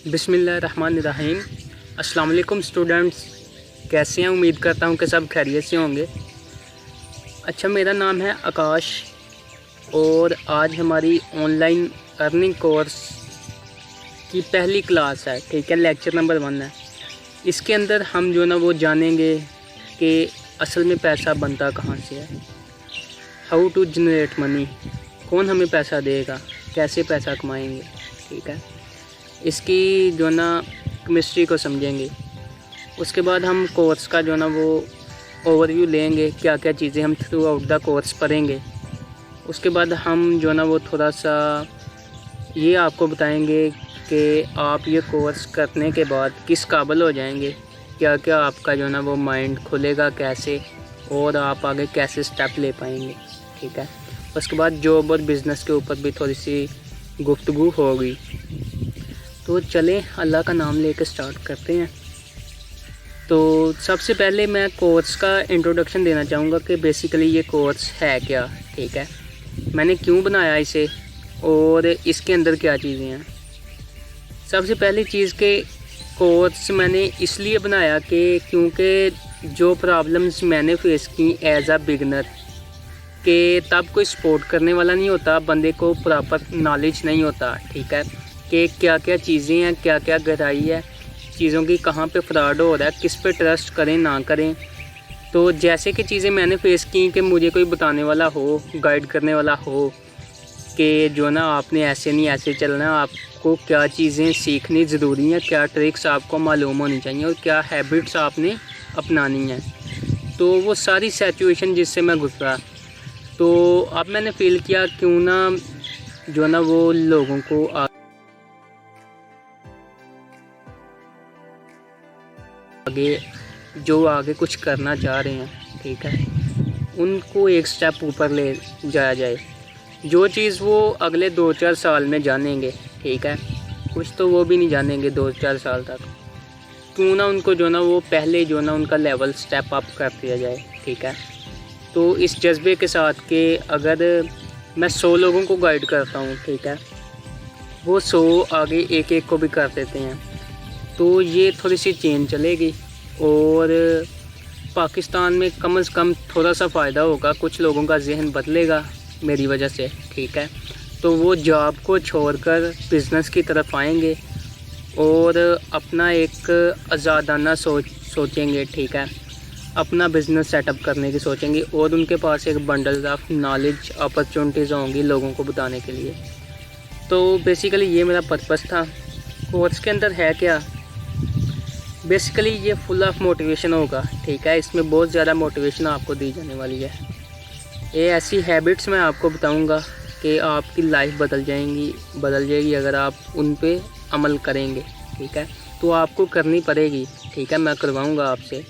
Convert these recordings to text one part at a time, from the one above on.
बिस्मिल्लाहिर्रहमानिर्रहीम। अस्सलाम वालेकुम स्टूडेंट्स, कैसे हैं? उम्मीद करता हूं कि सब खैरियत से होंगे। अच्छा, मेरा नाम है आकाश और आज हमारी ऑनलाइन अर्निंग कोर्स की पहली क्लास है। ठीक है, लेक्चर नंबर 1 है। इसके अंदर हम जो ना वो जानेंगे कि असल में पैसा बनता कहाँ से है, हाउ टू जनरेट मनी, कौन हमें पैसा देगा, कैसे पैसा कमाएंगे। ठीक है, इसकी जो ना केमिस्ट्री को समझेंगे। उसके बाद हम कोर्स का जो ना वो ओवरव्यू लेंगे, क्या क्या चीज़ें हम थ्रू आउट द कोर्स पढ़ेंगे। उसके बाद हम जो ना वो थोड़ा सा ये आपको बताएंगे कि आप ये कोर्स करने के बाद किस काबिल हो जाएंगे, क्या क्या आपका जो ना वो माइंड खुलेगा कैसे, और आप आगे कैसे स्टेप ले पाएंगे। ठीक है, उसके बाद जॉब और बिज़नेस के ऊपर भी थोड़ी सी गुफ्तगू होगी। तो चलें, अल्लाह का नाम लेकर स्टार्ट करते हैं। तो सबसे पहले मैं कोर्स का इंट्रोडक्शन देना चाहूँगा कि बेसिकली ये कोर्स है क्या। ठीक है, मैंने क्यों बनाया इसे और इसके अंदर क्या चीज़ें हैं। सबसे पहली चीज़ के कोर्स मैंने इसलिए बनाया कि क्योंकि जो प्रॉब्लम्स मैंने फेस की एज आ बिगनर, कि तब कोई सपोर्ट करने वाला नहीं होता, बंदे को प्रॉपर नॉलेज नहीं होता। ठीक है, कि क्या क्या चीज़ें हैं, क्या क्या गहराई है चीज़ों की, कहाँ पे फ्रॉड हो रहा है, किस पे ट्रस्ट करें ना करें। तो जैसे कि चीज़ें मैंने फेस की कि मुझे कोई बताने वाला हो, गाइड करने वाला हो कि जो ना आपने ऐसे नहीं ऐसे चलना, आपको क्या चीज़ें सीखनी ज़रूरी हैं, क्या ट्रिक्स आपको मालूम होनी चाहिए और क्या हैबिट्स आपने अपनानी हैं। तो वो सारी सिचुएशन जिससे मैं गुजरा, तो अब मैंने फ़ील किया क्यों ना जो ना वो लोगों को आगे कुछ करना चाह रहे हैं, ठीक है, उनको एक स्टेप ऊपर ले जाया जाए। जो चीज़ वो अगले 2-4 साल में जानेंगे, ठीक है, कुछ तो वो भी नहीं जानेंगे 2-4 साल तक, क्यों ना उनको जो ना वो पहले जो ना उनका लेवल स्टेप अप कर दिया जाए। ठीक है, तो इस जज्बे के साथ कि अगर मैं 100 लोगों को गाइड करता हूँ, ठीक है, वो 100 आगे एक एक को भी कर देते हैं, तो ये थोड़ी सी चेंज चलेगी और पाकिस्तान में कम से कम थोड़ा सा फ़ायदा होगा, कुछ लोगों का जहन बदलेगा मेरी वजह से। ठीक है, तो वो जॉब को छोड़कर बिज़नेस की तरफ आएंगे और अपना एक आज़ादाना सोचेंगे। ठीक है, अपना बिज़नेस सेटअप करने की सोचेंगे और उनके पास एक बंडल ऑफ नॉलेज अपॉर्चुनिटीज़ होंगी लोगों को बताने के लिए। तो बेसिकली ये मेरा पर्पस था। कोर्स के अंदर है क्या, बेसिकली ये फुल ऑफ मोटिवेशन होगा। ठीक है, इसमें बहुत ज़्यादा मोटिवेशन आपको दी जाने वाली है। ये ऐसी हैबिट्स मैं आपको बताऊंगा कि आपकी लाइफ बदल जाएगी अगर आप उन पे अमल करेंगे। ठीक है, तो आपको करनी पड़ेगी। ठीक है, मैं करवाऊंगा आपसे।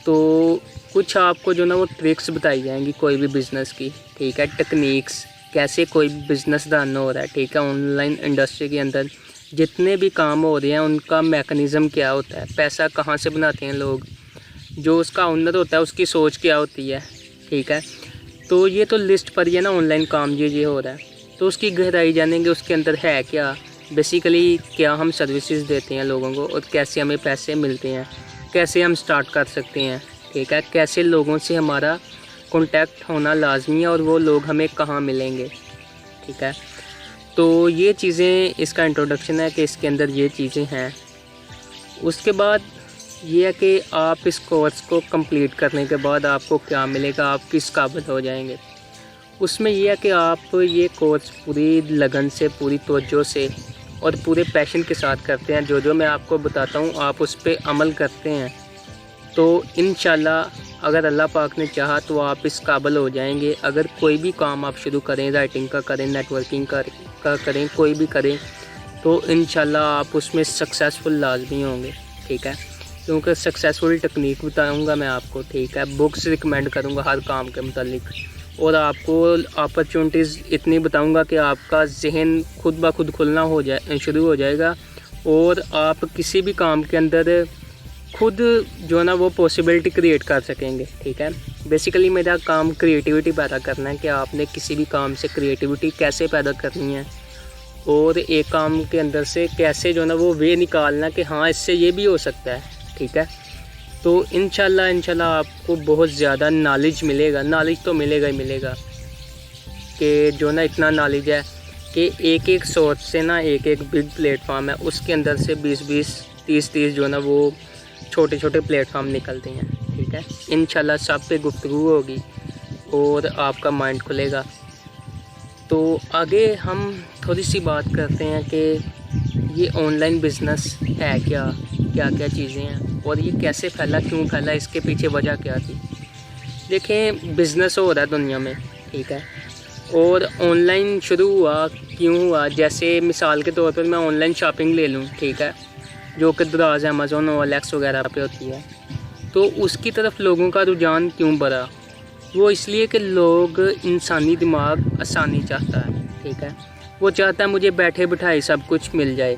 तो कुछ आपको जो ना वो ट्रिक्स बताई जाएंगी कोई भी बिज़नेस की। ठीक है, टेक्निक्स, कैसे कोई बिज़नेस रन हो रहा है। ठीक है, ऑनलाइन इंडस्ट्री के अंदर जितने भी काम हो रहे हैं उनका मैकेनिज़्म क्या होता है, पैसा कहाँ से बनाते हैं लोग, जो उसका ओनर होता है उसकी सोच क्या होती है। ठीक है, तो ये तो लिस्ट पर ही है ना, ऑनलाइन काम ये हो रहा है, तो उसकी गहराई जानेंगे, उसके अंदर है क्या, बेसिकली क्या हम सर्विसेज देते हैं लोगों को और कैसे हमें पैसे मिलते हैं, कैसे हम स्टार्ट कर सकते हैं। ठीक है, कैसे लोगों से हमारा कॉन्टैक्ट होना लाजमी है और वो लोग हमें कहाँ मिलेंगे। ठीक है, तो ये चीज़ें इसका इंट्रोडक्शन है कि इसके अंदर ये चीज़ें हैं। उसके बाद ये है कि आप इस कोर्स को कंप्लीट करने के बाद आपको क्या मिलेगा, आप किस काबिल हो जाएंगे। उसमें यह है कि आप ये कोर्स पूरी लगन से, पूरी तवज्जो से और पूरे पैशन के साथ करते हैं। जो मैं आपको बताता हूँ आप उस पर अमल करते हैं, तो इंशाल्लाह अगर अल्लाह पाक ने चाहा तो आप इस काबिल हो जाएंगे। अगर कोई भी काम आप शुरू करें, राइटिंग का करें, नेटवर्किंग का करें, कोई भी करें, तो इंशाल्लाह आप उसमें सक्सेसफुल लाजमी होंगे। ठीक है, क्योंकि सक्सेसफुल टेक्निक बताऊंगा मैं आपको। ठीक है, बुक्स रिकमेंड करूंगा हर काम के मुतालिक और आपको अपॉर्चुनिटीज़ इतनी बताऊंगा कि आपका जहन खुद ब खुद खुलना शुरू हो जाएगा और आप किसी भी काम के अंदर खुद जो ना वो पॉसिबिलिटी क्रिएट कर सकेंगे। ठीक है, बेसिकली मेरा काम क्रिएटिविटी पैदा करना है कि आपने किसी भी काम से क्रिएटिविटी कैसे पैदा करनी है और एक काम के अंदर से कैसे जो ना वो वे निकालना कि हाँ इससे ये भी हो सकता है, ठीक है। तो इंशाल्लाह आपको बहुत ज़्यादा नॉलेज मिलेगा, नॉलेज तो मिलेगा ही मिलेगा कि जो ना इतना नॉलेज है कि एक एक सोर्स से ना एक एक बिग प्लेटफॉर्म है, उसके अंदर से 20-20 30-30 जो ना वो छोटे छोटे प्लेटफॉर्म निकलते हैं, ठीक है। इंशाल्लाह सब पे गुफ्तगू होगी और आपका माइंड खुलेगा। तो आगे हम थोड़ी सी बात करते हैं कि ये ऑनलाइन बिज़नेस है क्या क्या चीज़ें हैं और ये कैसे फैला, क्यों फैला, इसके पीछे वजह क्या थी। देखें, बिज़नेस हो रहा है दुनिया में, ठीक है, और ऑनलाइन शुरू हुआ क्यों हुआ। जैसे मिसाल के तौर पर मैं ऑनलाइन शॉपिंग ले लूँ, ठीक है, जो कि दराज अमेज़ोन और OLX वगैरह पे होती है, तो उसकी तरफ लोगों का रुझान क्यों बढ़ा। वो इसलिए कि लोग इंसानी दिमाग आसानी चाहता है, ठीक है। वो चाहता है मुझे बैठे बिठाए सब कुछ मिल जाए।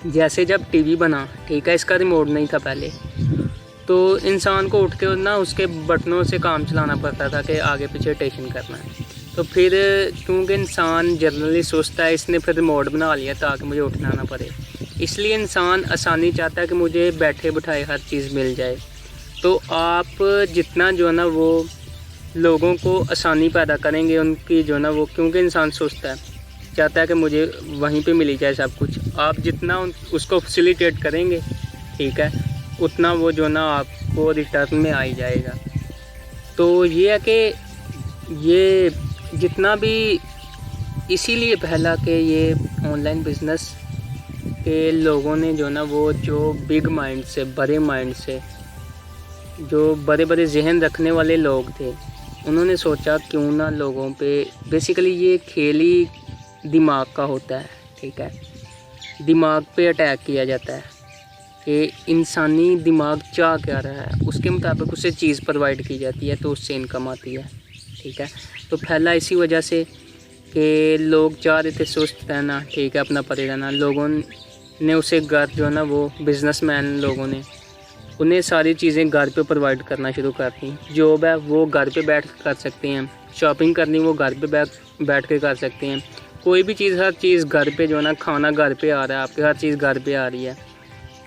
जैसे जब टीवी बना, ठीक है, इसका रिमोट नहीं था पहले, तो इंसान को उठ के ना उसके बटनों से काम चलाना पड़ता था कि आगे पीछे रोटेशन करना है। तो फिर क्योंकि इंसान जनरली सोचता है, इसने फिर रिमोट बना लिया ताकि मुझे उठना ना पड़े। इसलिए इंसान आसानी चाहता है कि मुझे बैठे बिठाए हर चीज़ मिल जाए। तो आप जितना जो है ना वो लोगों को आसानी पैदा करेंगे उनकी जो ना वो, क्योंकि इंसान सोचता है, चाहता है कि मुझे वहीं पे मिल जाए सब कुछ, आप जितना उसको फैसिलिटेट करेंगे, ठीक है, उतना वो जो ना आपको रिटर्न में आ ही जाएगा। तो ये है कि ये जितना भी इसीलिए फैला कि ये ऑनलाइन बिज़नेस के लोगों ने जो ना वो जो बिग माइंड से, बड़े माइंड से, जो बड़े बड़े जहन रखने वाले लोग थे, उन्होंने सोचा क्यों ना लोगों पे, बेसिकली ये खेल ही दिमाग का होता है, ठीक है, दिमाग पे अटैक किया जाता है कि इंसानी दिमाग चाह क्या रहा है, उसके मुताबिक उसे चीज़ प्रोवाइड की जाती है तो उससे इनकम आती है, ठीक है। तो फैला इसी वजह से कि लोग चाह रहे थे सुस्त रहना, ठीक है, अपना पड़े रहना। लोगों ने उसे घर जो ना वो बिजनेसमैन लोगों ने उन्हें सारी चीज़ें घर पे प्रोवाइड करना शुरू कर दी। जॉब है वो घर पे बैठ कर सकते हैं, शॉपिंग करनी वो घर पे बैठ के कर सकते हैं, कोई भी चीज़, हर चीज़ घर पे जो ना, खाना घर पे आ रहा है आपके, हर चीज़ घर पे आ रही है।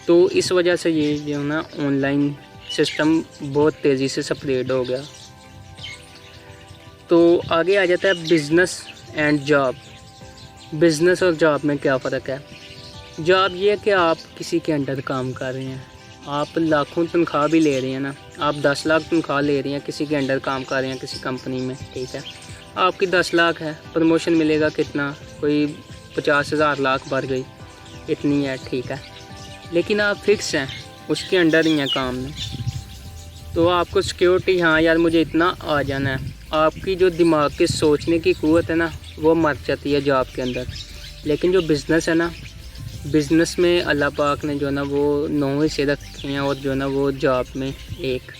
तो इस वजह से ये जो ना ऑनलाइन सिस्टम बहुत तेज़ी से स्प्रेड हो गया। तो आगे आ जाता है बिज़नेस एंड जॉब। बिज़नेस और जॉब में क्या फ़र्क है। जॉब ये है कि आप किसी के अंडर काम कर रहे हैं, आप लाखों तनख्वाह भी ले रहे हैं ना, आप 10 लाख तनख्वाह ले रहे हैं, किसी के अंडर काम कर रहे हैं किसी कंपनी में, ठीक है, आपकी 10 लाख है, प्रमोशन मिलेगा कितना, कोई 50,000 लाख बढ़ गई, इतनी है, ठीक है, लेकिन आप फिक्स हैं, उसके अंडर ही हैं काम में। तो आपको सिक्योरिटी, हाँ यार मुझे इतना आ जाना है, आपकी जो दिमाग के सोचने की क़ुव्वत है ना वो मर जाती है जॉब के अंदर। लेकिन जो बिज़नेस है ना, बिज़नेस में अल्लाह पाक ने जो ना वो 9 हिस्से रखे हैं और जो ना वो जॉब में 1।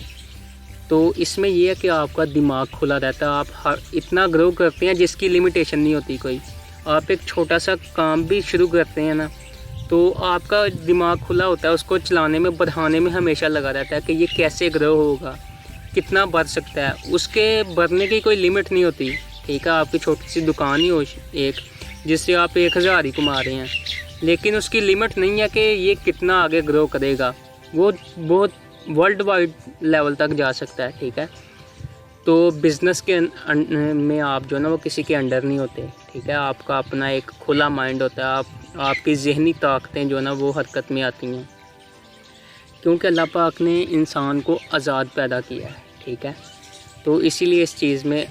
तो इसमें ये है कि आपका दिमाग खुला रहता है, आप इतना ग्रो करते हैं जिसकी लिमिटेशन नहीं होती कोई। आप एक छोटा सा काम भी शुरू करते हैं ना, तो आपका दिमाग खुला होता है, उसको चलाने में, बढ़ाने में हमेशा लगा रहता है कि ये कैसे ग्रो होगा, कितना बढ़ सकता है, उसके बढ़ने की कोई लिमिट नहीं होती, ठीक है। आपकी छोटी सी दुकान ही हो एक, जिससे आप 1000 ही कमा रहे हैं, लेकिन उसकी लिमिट नहीं है कि ये कितना आगे ग्रो करेगा, वो बहुत वर्ल्ड वाइड लेवल तक जा सकता है, ठीक है। तो बिज़नेस के में आप जो ना वो किसी के अंडर नहीं होते, ठीक है, आपका अपना एक खुला माइंड होता है, आपकी ज़हनी ताकतें जो ना वो हरकत में आती हैं, क्योंकि अल्लाह पाक ने इंसान को आज़ाद पैदा किया है, ठीक है। तो इसीलिए इस चीज़ में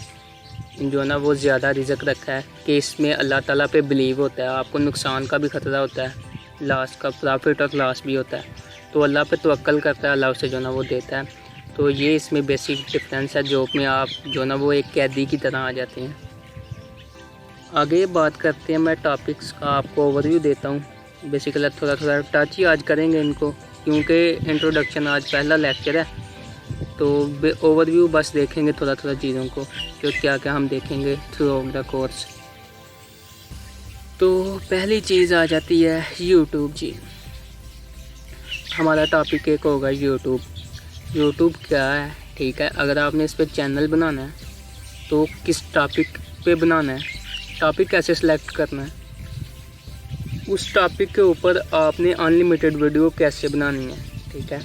जो ना वो ज़्यादा रिज़्क रखा है कि इसमें अल्लाह ताला पे बिलीव होता है, आपको नुकसान का भी ख़तरा होता है, लॉस का, प्रॉफिट और लॉस भी होता है, तो अल्लाह पे तवक्कल करता है, अल्लाह उसे जो ना वो देता है। तो ये इसमें बेसिक डिफरेंस है, जॉब में आप जो ना वो एक कैदी की तरह आ जाते हैं। आगे बात करते हैं, मैं टॉपिक्स का आपको ओवरव्यू देता हूँ। बेसिकली थोड़ा टच ही आज करेंगे इनको, क्योंकि इंट्रोडक्शन आज पहला लेक्चर है, तो ओवरव्यू बस देखेंगे थोड़ा चीज़ों को, कि क्या क्या हम देखेंगे थ्रू आउट द कोर्स। तो पहली चीज़ आ जाती है यूट्यूब जी। हमारा टॉपिक एक होगा यूट्यूब। यूट्यूब क्या है, ठीक है। अगर आपने इस पर चैनल बनाना है तो किस टॉपिक पे बनाना है, टॉपिक कैसे सिलेक्ट करना है, उस टॉपिक के ऊपर आपने अनलिमिटेड वीडियो कैसे बनानी है, ठीक है।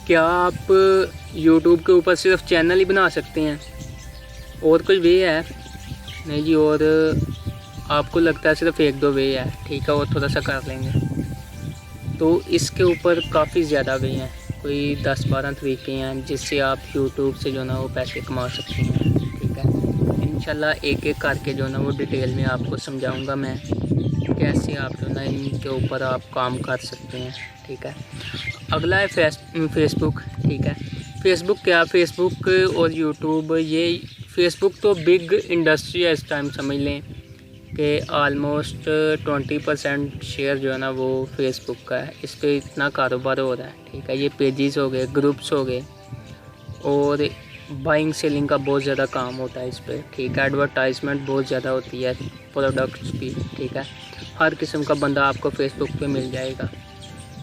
क्या आप यूट्यूब के ऊपर सिर्फ चैनल ही बना सकते हैं, और कोई वे है? नहीं जी, और आपको लगता है सिर्फ 1-2 वे है, ठीक है, और थोड़ा सा कर लेंगे। तो इसके ऊपर काफ़ी ज़्यादा वे हैं, कोई 10-12 तरीके हैं जिससे आप यूट्यूब से जो ना वो पैसे कमा सकते हैं, ठीक है। इंशाल्लाह एक एक करके जो ना वो डिटेल में आपको समझाऊंगा मैं, कैसे आप जो ना इनके ऊपर आप काम कर सकते हैं, ठीक है। अगला है फेसबुक, ठीक है। फेसबुक क्या, फेसबुक और यूट्यूब, ये फेसबुक तो बिग इंडस्ट्री है इस टाइम, समझ लें कि ऑलमोस्ट 20% शेयर जो है ना वो फेसबुक का है। इस पर इतना कारोबार हो रहा है, ठीक है। ये पेजेस हो गए, ग्रुप्स हो गए, और बाइंग सेलिंग का बहुत ज़्यादा काम होता है इस पर, ठीक है। एडवर्टाइजमेंट बहुत ज़्यादा होती है, प्रोडक्ट्स भी, ठीक है। हर किस्म का बंदा आपको फेसबुक पे मिल जाएगा।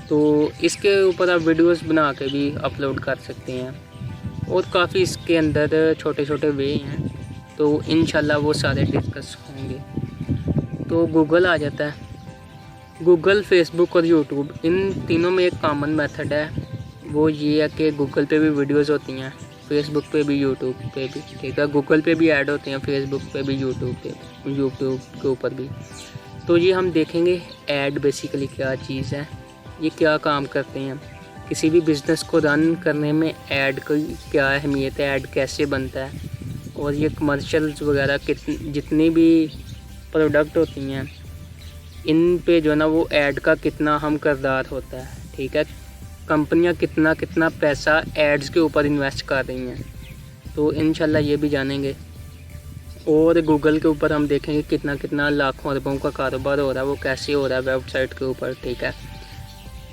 तो इसके ऊपर आप वीडियोस बना के भी अपलोड कर सकते हैं, और काफ़ी इसके अंदर छोटे छोटे वे हैं, तो इंशाल्लाह वो सारे डिस्कस होंगे। तो गूगल आ जाता है, गूगल, फेसबुक और यूट्यूब, इन तीनों में एक कॉमन मेथड है, वो ये है कि गूगल पे भी वीडियोस होती हैं, फेसबुक पे भी, यूट्यूब पे भी, ठीक है। गूगल पे भी ऐड होते हैं, फेसबुक पे भी, यूट्यूब के ऊपर भी। तो ये हम देखेंगे ऐड बेसिकली क्या चीज़ है, ये क्या काम करते हैं, किसी भी बिज़नेस को रन करने में ऐड की क्या अहमियत है, ऐड कैसे बनता है, और ये कमर्शियल्स वगैरह जितनी भी प्रोडक्ट होती हैं, इन पे जो ना वो ऐड का कितना अहम किरदार होता है, ठीक है। कंपनियां कितना कितना पैसा एड्स के ऊपर इन्वेस्ट कर रही हैं, तो इंशाल्लाह ये भी जानेंगे। और गूगल के ऊपर हम देखेंगे कितना कितना लाखों अरबों का कारोबार हो रहा है, वो कैसे हो रहा है वेबसाइट के ऊपर, ठीक है।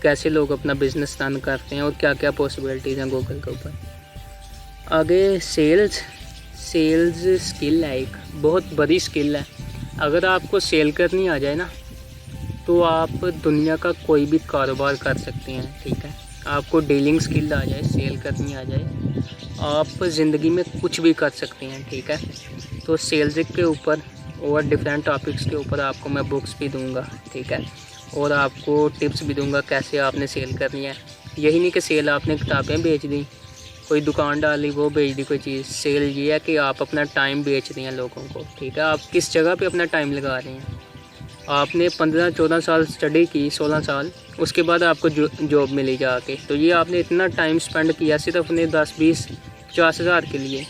कैसे लोग अपना बिज़नेस रन करते हैं, और क्या क्या पॉसिबिलिटीज़ हैं गूगल के ऊपर। आगे सेल्स स्किल है, एक बहुत बड़ी स्किल है। अगर आपको सेल करनी आ जाए ना, तो आप दुनिया का कोई भी कारोबार कर सकते हैं, ठीक है। आपको डीलिंग स्किल आ जाए, सेल करनी आ जाए, आप ज़िंदगी में कुछ भी कर सकते हैं, ठीक है। तो सेल्स के ऊपर और डिफरेंट टॉपिक्स के ऊपर आपको मैं बुक्स भी दूंगा, ठीक है, और आपको टिप्स भी दूंगा कैसे आपने सेल करनी है। यही नहीं कि सेल आपने किताबें बेच दी, कोई दुकान डाली, वो बेच दी कोई चीज़। सेल ये है कि आप अपना टाइम बेच रहे हैं लोगों को, ठीक है। आप किस जगह पे अपना टाइम लगा रहे हैं। आपने 15-14 साल स्टडी की, 16 साल, उसके बाद आपको जॉब मिली जाके, तो ये आपने इतना टाइम स्पेंड किया सिर्फ अपने 10-20-50 हज़ार के लिए।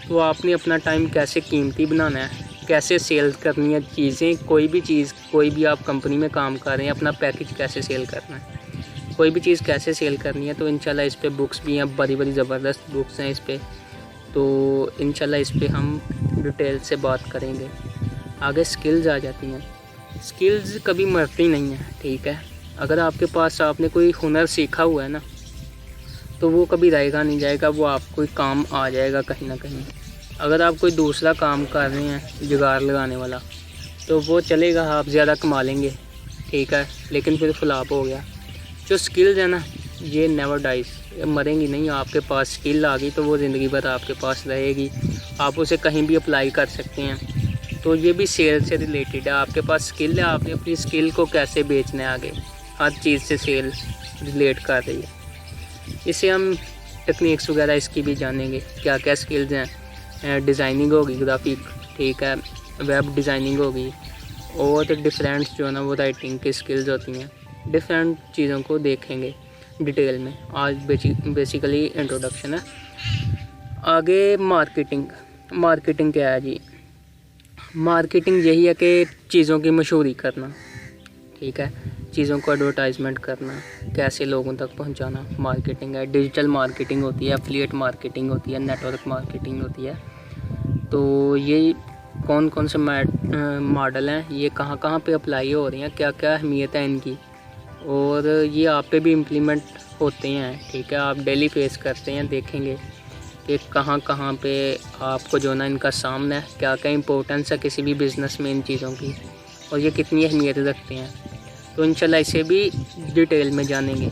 तो आपने अपना टाइम कैसे कीमती बनाना है, कैसे सेल करनी है चीज़ें, कोई भी चीज़, कोई भी आप कंपनी में काम कर रहे हैं, अपना पैकेज कैसे सेल करना है, कोई भी चीज़ कैसे सेल करनी है। तो इंशाल्लाह इस पे बुक्स भी हैं, बड़ी बड़ी ज़बरदस्त बुक्स हैं इस पे, तो इंशाल्लाह इस पे हम डिटेल से बात करेंगे। आगे स्किल्स आ जाती हैं। स्किल्स कभी मरती नहीं है, ठीक है। अगर आपके पास आपने कोई हुनर सीखा हुआ है ना, तो वो कभी रहेगा नहीं जाएगा, वो आपको काम आ जाएगा कहीं ना कहीं। अगर आप कोई दूसरा काम कर रहे हैं जुगाड़ लगाने वाला, तो वो चलेगा, आप ज़्यादा कमा लेंगे, ठीक है, लेकिन फिर फ्लॉप हो गया। जो स्किल्स है ना, ये नेवर डाइज, मरेंगी नहीं। आपके पास स्किल आ गई तो वो ज़िंदगी भर आपके पास रहेगी, आप उसे कहीं भी अप्लाई कर सकते हैं। तो ये भी सेल से रिलेटेड है। आपके पास स्किल है, आपने अपनी स्किल को कैसे बेचना है आगे, हर चीज़ से सेल रिलेट कर रही है। इसे हम टेक्निक्स वगैरह इसकी भी जानेंगे, क्या क्या स्किल्स हैं। डिज़ाइनिंग होगी, ग्राफिक, ठीक है, वेब डिज़ाइनिंग होगी, और डिफरेंट जो है ना वो राइटिंग की स्किल्स होती हैं। डिफरेंट चीज़ों को देखेंगे डिटेल में। आज बेसिकली इंट्रोडक्शन है। आगे मार्केटिंग क्या है जी। मार्केटिंग यही है कि चीज़ों की मशहूरी करना, ठीक है, चीज़ों को एडवर्टाइजमेंट करना, कैसे लोगों तक पहुंचाना, मार्केटिंग है। डिजिटल मार्केटिंग होती है, एफिलिएट मार्केटिंग होती है, नेटवर्क मार्केटिंग होती है। तो ये कौन कौन से मॉडल हैं, ये कहाँ कहाँ पे अप्लाई हो रही हैं, क्या क्या अहमियत है इनकी, और ये आप पे भी इम्प्लीमेंट होते हैं, ठीक है। आप डेली फेस करते हैं, देखेंगे कि कहाँ कहाँ पे आपको जो ना इनका सामना है, क्या क्या इंपॉर्टेंस है किसी भी बिज़नेस में इन चीज़ों की, और ये कितनी अहमियत रखते हैं। तो इंशाल्लाह इसे भी डिटेल में जानेंगे।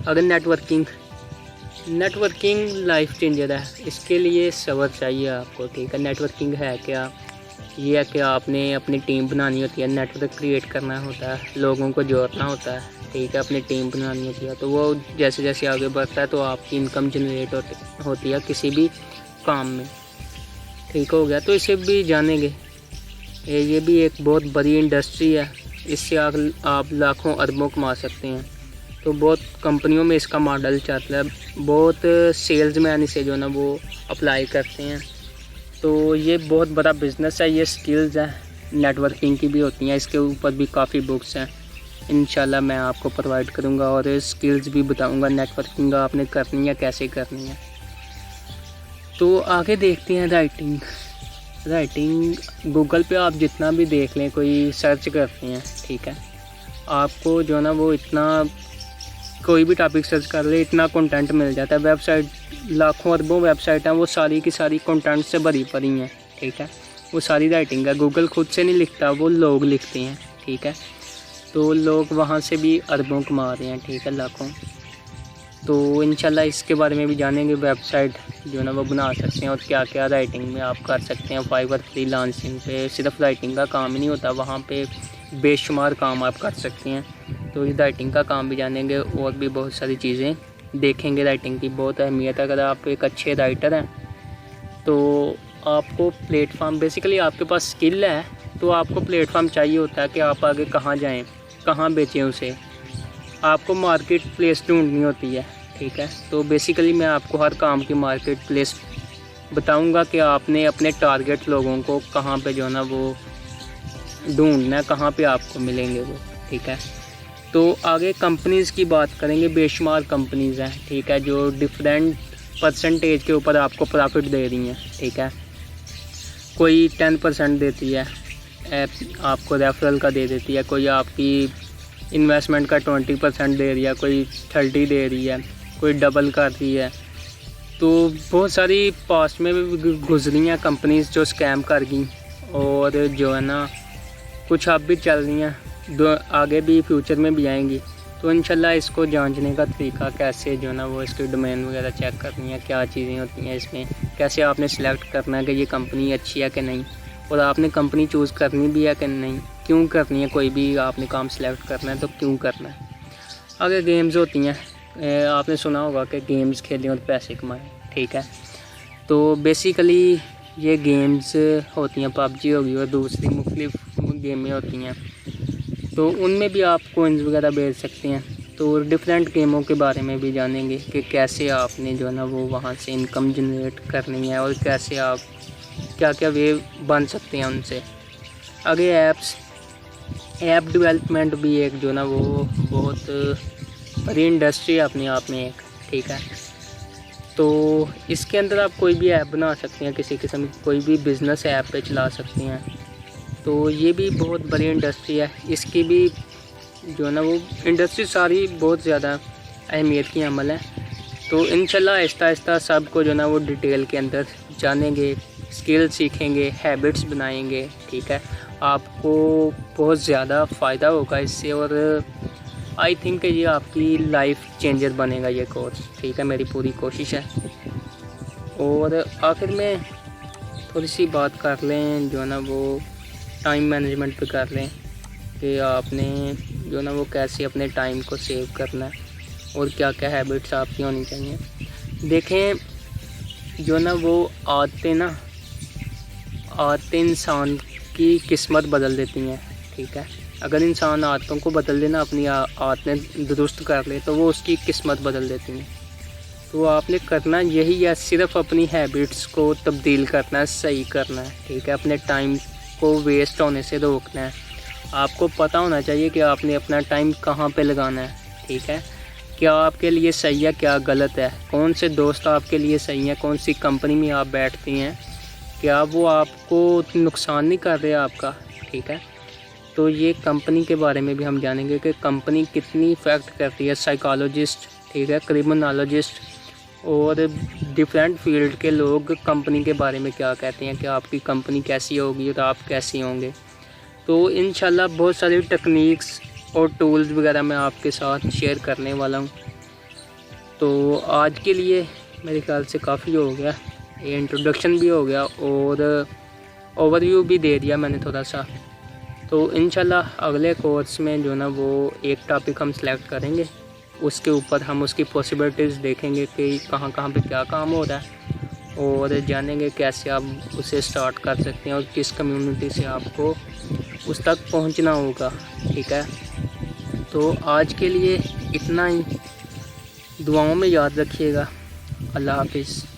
अगर नेटवर्किंग लाइफ चेंजर है, इसके लिए सब्र चाहिए आपको, ठीक है। नेटवर्किंग है क्या, ये है कि आपने अपनी टीम बनानी होती है, नेटवर्क क्रिएट करना होता है, लोगों को जोड़ना होता है, ठीक है, अपनी टीम बनानी होती है। तो वो जैसे जैसे आगे बढ़ता है तो आपकी इनकम जनरेट होती है किसी भी काम में, ठीक हो गया। तो इसे भी जानेंगे, ये भी एक बहुत बड़ी इंडस्ट्री है, इससे आप लाखों अरबों कमा सकते हैं। तो बहुत कंपनियों में इसका मॉडल चलता है, बहुत सेल्समैन इसे जो ना वो अप्लाई करते हैं। तो ये बहुत बड़ा बिज़नेस है, ये स्किल्स है, नेटवर्किंग की भी होती हैं, इसके ऊपर भी काफ़ी बुक्स हैं। इंशाल्लाह मैं आपको प्रोवाइड करूँगा और स्किल्स भी बताऊँगा नेटवर्किंग आपने करनी है कैसे करनी है। तो आगे देखते हैं राइटिंग गूगल पे आप जितना भी देख लें, कोई सर्च करते हैं, ठीक है, आपको जो ना वो इतना कोई भी टॉपिक सर्च कर ले इतना कंटेंट मिल जाता है। वेबसाइट लाखों अरबों वेबसाइट हैं, वो सारी की सारी कंटेंट से भरी पड़ी हैं, ठीक है, वो सारी राइटिंग है। गूगल खुद से नहीं लिखता, वो लोग लिखते हैं, ठीक है। तो लोग वहाँ से भी अरबों कमा रहे हैं, ठीक है, लाखों। तो इंशाल्लाह इसके बारे में भी जानेंगे, वेबसाइट जो ना वो बना सकते हैं और क्या क्या राइटिंग में आप कर सकते हैं। फाइवर फ्रीलांसिंग पे सिर्फ राइटिंग का काम ही नहीं होता, वहाँ पे बेशुमार काम आप कर सकते हैं। तो इस राइटिंग का काम भी जानेंगे और भी बहुत सारी चीज़ें देखेंगे। राइटिंग की बहुत अहमियत है, अगर आप एक अच्छे राइटर हैं तो आपको प्लेटफॉर्म, बेसिकली आपके पास स्किल है तो आपको प्लेटफॉर्म चाहिए होता है कि आप आगे कहाँ जाएँ, कहाँ बेचें उसे, आपको मार्केट प्लेस ढूंढनी होती है, ठीक है। तो बेसिकली मैं आपको हर काम की मार्केट प्लेस बताऊंगा कि आपने अपने टारगेट लोगों को कहाँ पे जो ना वो ढूंढना है, कहाँ पे आपको मिलेंगे वो, ठीक है। तो आगे कंपनीज़ की बात करेंगे, बेशुमार कंपनीज़ हैं, ठीक है, जो डिफरेंट परसेंटेज के ऊपर आपको प्रॉफिट दे रही हैं, ठीक है। कोई 10% देती है, आपको रेफरल का दे देती है, कोई आपकी इन्वेस्टमेंट का 20% दे रही है, कोई 30 दे रही है, कोई डबल कर रही है। तो बहुत सारी पास्ट में भी गुजरी हैं कंपनीज़ जो स्कैम कर गई, और जो है ना कुछ अब भी चल रही हैं, आगे भी फ्यूचर में भी आएंगी। तो इंशाल्लाह इसको जांचने का तरीका कैसे जो है ना वो इसकी डोमेन वगैरह चेक करनी है, क्या चीज़ें होती हैं इसमें, कैसे आपने सिलेक्ट करना है कि ये कंपनी अच्छी है कि नहीं, और आपने कंपनी चूज़ करनी भी है कि नहीं, क्यों करनी है, कोई भी आपने काम सिलेक्ट करना है तो क्यों करना है। आगे गेम्स होती हैं, आपने सुना होगा कि गेम्स खेलें और पैसे कमाएं, ठीक है। तो बेसिकली ये गेम्स होती हैं, पबजी होगी और दूसरी मुख्तलिफ गेमें होती हैं, तो उनमें भी आप कोइंस वगैरह बेच सकते हैं। तो डिफरेंट गेमों के बारे में भी जानेंगे कि कैसे आपने जो है ना वो वहाँ से इनकम जनरेट करनी है और कैसे आप क्या क्या वे बन सकते हैं उनसे। आगे ऐप डेवलपमेंट भी एक जो ना वो बहुत बड़ी इंडस्ट्री है अपने आप में एक, ठीक है। तो इसके अंदर आप कोई भी ऐप बना सकते हैं, किसी किस्म की कोई भी बिज़नेस ऐप पे चला सकते हैं। तो ये भी बहुत बड़ी इंडस्ट्री है, इसकी भी जो है ना वो इंडस्ट्री सारी बहुत ज़्यादा अहमियत की अमल है। तो इंशाल्लाह आहिस्ता आहिस्ता सब को जो ना वो डिटेल के अंदर जानेंगे, स्किल सीखेंगे, हैबिट्स बनाएंगे, ठीक है। आपको बहुत ज़्यादा फ़ायदा होगा इससे, और आई थिंक ये आपकी लाइफ चेंजर बनेगा ये कोर्स, ठीक है, मेरी पूरी कोशिश है। और आखिर में थोड़ी सी बात कर लें जो ना वो टाइम मैनेजमेंट पे कर लें कि आपने जो ना वो कैसे अपने टाइम को सेव करना है और क्या क्या हैबिट्स आपकी होनी चाहिए। देखें जो ना वो आदतें इंसान की किस्मत बदल देती हैं, ठीक है। अगर इंसान आदतों को बदल लेना, अपनी आदतें दुरुस्त कर ले, तो वो उसकी किस्मत बदल देती हैं। तो आपने करना यही है, सिर्फ अपनी हैबिट्स को तब्दील करना है, सही करना है, ठीक है। अपने टाइम को वेस्ट होने से रोकना है। आपको पता होना चाहिए कि आपने अपना टाइम कहाँ पे लगाना है, ठीक है। क्या आपके लिए सही है, क्या गलत है, कौन से दोस्त आपके लिए सही हैं, कौन सी कंपनी में आप बैठती हैं, क्या वो आपको नुकसान नहीं कर रहे आपका, ठीक है। तो ये कंपनी के बारे में भी हम जानेंगे कि कंपनी कितनी इफ़ेक्ट करती है, साइकोलॉजिस्ट, ठीक है, क्रिमिनोलॉजिस्ट और डिफरेंट फील्ड के लोग कंपनी के बारे में क्या कहते हैं कि आपकी कंपनी कैसी होगी और आप कैसे होंगे। तो इंशाल्लाह बहुत सारी टेक्निक्स और टूल्स वगैरह मैं आपके साथ शेयर करने वाला हूँ। तो आज के लिए मेरे ख्याल से काफ़ी हो गया, ये इंट्रोडक्शन भी हो गया और ओवरव्यू भी दे दिया मैंने थोड़ा सा। तो इंशाल्लाह अगले कोर्स में जो ना वो एक टॉपिक हम सेलेक्ट करेंगे, उसके ऊपर हम उसकी पॉसिबिलिटीज़ देखेंगे कि कहाँ कहाँ पे क्या काम हो रहा है, और जानेंगे कैसे आप उसे स्टार्ट कर सकते हैं और किस कम्युनिटी से आपको उस तक पहुंचना होगा। ठीक है, तो आज के लिए इतना ही। दुआओं में याद रखिएगा। अल्लाह हाफिज़।